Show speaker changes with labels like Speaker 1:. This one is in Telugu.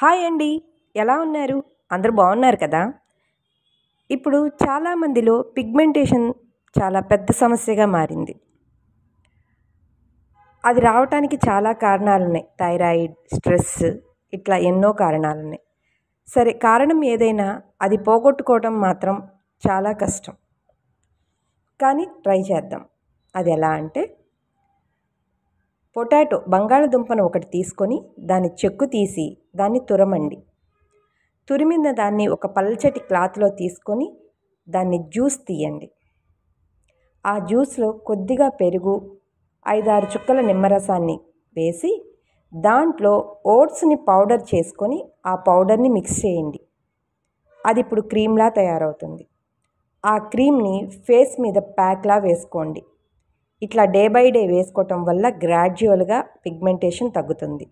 Speaker 1: హాయ్ అండి. ఎలా ఉన్నారు? అందరూ బాగున్నారు కదా? ఇప్పుడు చాలామందిలో పిగ్మెంటేషన్ చాలా పెద్ద సమస్యగా మారింది. అది రావటానికి చాలా కారణాలున్నాయి. థైరాయిడ్, స్ట్రెస్ ఇట్లా ఎన్నో కారణాలున్నాయి. సరే, కారణం ఏదైనా అది పోగొట్టుకోవడం మాత్రం చాలా కష్టం. కానీ ట్రై చేద్దాం. అది ఎలా అంటే, బంగాళదుంపను ఒకటి తీసుకొని దాని చెక్కు తీసి దాన్ని తురమండి. తురిమిన దాన్ని ఒక పల్చటి క్లాత్లో తీసుకొని దాన్ని జ్యూస్ తీయండి. ఆ జ్యూస్లో కొద్దిగా పెరుగు, 5-6 చుక్కల నిమ్మరసాన్ని వేసి దాంట్లో ఓట్స్ని పౌడర్ చేసుకొని ఆ పౌడర్ని మిక్స్ చేయండి. అది ఇప్పుడు క్రీమ్లా తయారవుతుంది. ఆ క్రీమ్ని ఫేస్ మీద ప్యాక్లా వేసుకోండి. ఇట్లా డే బై డే వేసుకోవటం వల్ల గ్రాడ్యువల్గా పిగ్మెంటేషన్ తగ్గుతుంది.